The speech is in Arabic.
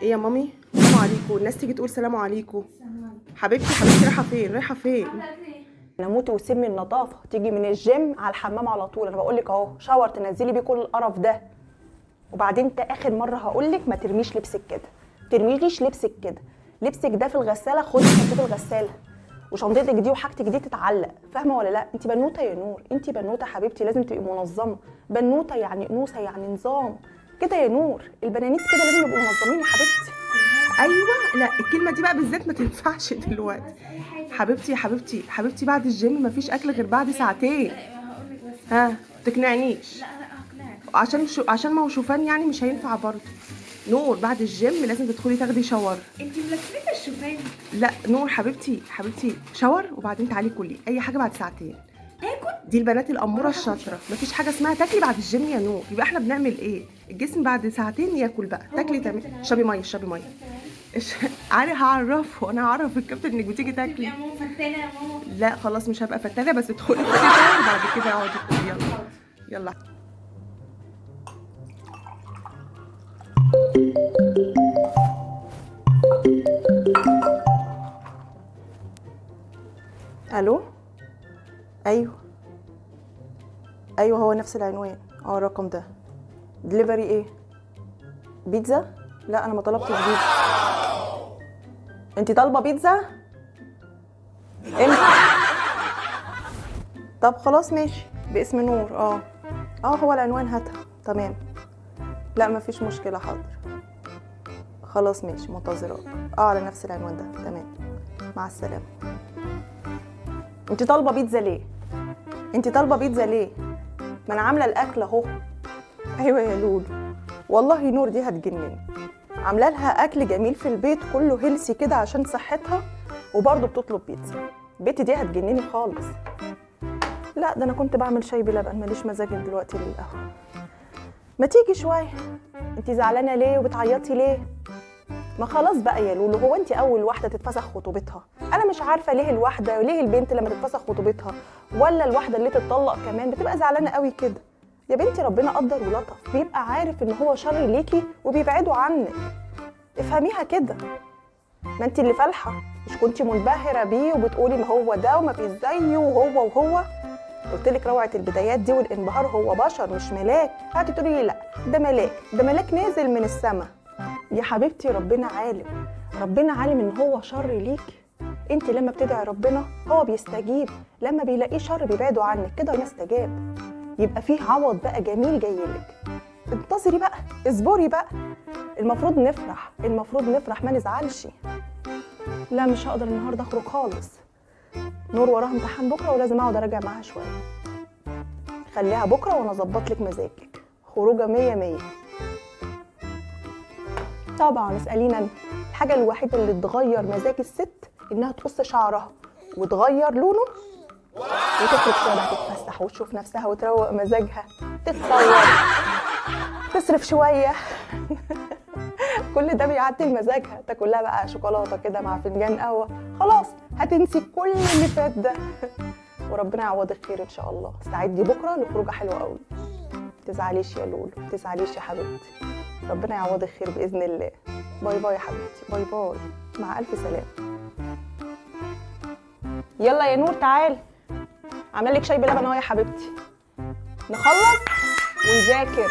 ايه يا مامي؟ سلام عليكم. الناس تيجي تقول سلام عليكم. حبيبتي حبيبتي رايحه فين؟ رايحه فين؟ انا موتي وسمي النظافه تيجي من الجيم على الحمام على طول. انا بقول لك اهو شاور تنزلي بيه كل القرف ده. وبعدين انت اخر مره هقول لك ما ترميش لبسك كده، ترميليش لبسك كده. لبسك ده في الغساله خدي حطيه في الغساله، وشنطتك دي وحاجتك دي تتعلق. فاهمه ولا لا؟ انت بنوته يا نور، انت بنوته حبيبتي، لازم تبقي منظمه. بنوته يعني انوثه يعني نظام كده يا نور. البنانيت كده لازم يبقوا منظمين يا حبيبتي. ايوه، لا الكلمه دي بقى بالذات ما تنفعش دلوقتي. حبيبتي حبيبتي حبيبتي، بعد الجيم مفيش اكل غير بعد ساعتين. هقولك بس. ها تقنعنيش. لا هقنعك. عشان ما هو شوفان يعني مش هينفع برضه. نور بعد الجيم لازم تدخلي تاخدي شاور. انتي ملفته الشوفان. لا نور حبيبتي حبيبتي، شاور وبعدين تعالي كلي اي حاجه بعد ساعتين. اكل. دي البنات الاموره الشاطره، مفيش حاجه اسمها تاكلي بعد الجيم يا نور. يبقى احنا بنعمل ايه؟ الجسم بعد ساعتين ياكل بقى. تاكلي تعملي اشربي ميه اشربي ميه. هعرفه انا، هعرف الكابتن انك بتيجي تاكلي. يا ماما فتانه يا ماما. لا خلاص مش هبقى فتانه، بس ادخلي كده وبعد كده اقعدي كلي. يلا يلا. الو. ايوه ايوه هو نفس العنوان. الرقم ده. دليفري ايه؟ بيتزا؟ لا انا ما طلبتش بيتزا. انتي طالبه بيتزا؟ امتى؟ طب خلاص ماشي، باسم نور. هو العنوان هاتها. تمام. لا مفيش مشكله، حاضر. خلاص ماشي منتظراك. على نفس العنوان ده. تمام، مع السلامه. انتي طالبه بيتزا ليه؟ انتي طالبه بيتزا ليه؟ ما انا عامله الاكل اهو. ايوه يا لولو، والله نور دي هتجنني. عامله لها اكل جميل في البيت كله هيلسي كده عشان صحتها، وبرضه بتطلب بيتزا. بنتي دي هتجنني خالص. لا ده انا كنت بعمل شاي بلبن، ماليش مزاج دلوقتي للقهوه. ما تيجي شويه. انتي زعلانه ليه وبتعيطي ليه؟ ما خلاص بقى يا لولو، هو انت اول واحده تتفسخ خطوبتها؟ انا مش عارفه ليه الواحده وليه البنت لما تتفسخ خطوبتها ولا الواحده اللي تتطلق كمان بتبقى زعلانه قوي كده. يا بنتي ربنا قدر ولطف، بيبقى عارف ان هو شر ليكي وبيبعده عنك. افهميها كده. ما انت اللي فالحه، مش كنتي منبهره بيه وبتقولي ما هو ده وما فيش زيه وهو. قلت لك روعه البدايات دي والانبهار، هو بشر مش ملاك. قعدتي تقولي لي لا ده ملاك، ده ملاك نازل من السما. يا حبيبتي ربنا عالم، ربنا عالم ان هو شر ليكي. انت لما بتدعي ربنا هو بيستجيب، لما بيلاقيه شر بيبعده عنك كده ما استجاب. يبقى فيه عوض بقى جميل جايلك. انتظري بقى، اصبري بقى. المفروض نفرح، المفروض نفرح ما نزعلش. لا مش هقدر النهارده اخرج خالص. نور وراها امتحان بكره ولازم اقعد اراجع معاها شويه. خليها بكره وانا اظبط لك مزاجك. خروجه 100 100. طبعا اسالينا انا. الحاجه الوحيده اللي تغير مزاج الست انها تقص شعرها وتغير لونه وتخرج شويه بقى، تتفسح وتشوف نفسها وتروق مزاجها، تتصور، تصرف شويه. كل ده بيعدل مزاجها. تاكل لها بقى شوكولاته كده مع فنجان قهوه، خلاص هتنسي كل اللي فات ده. وربنا يعوضك خير ان شاء الله. استعدي بكره لخروجه حلوه قوي. تزعليش يا لولو، تزعليش يا حبيبتي. ربنا يعوضك خير باذن الله. باي باي يا حبيبتي، باي باي، مع الف سلامه. يلا يا نور تعالي، عامله لك شاي بلبن اهو يا حبيبتي. نخلص ونذاكر.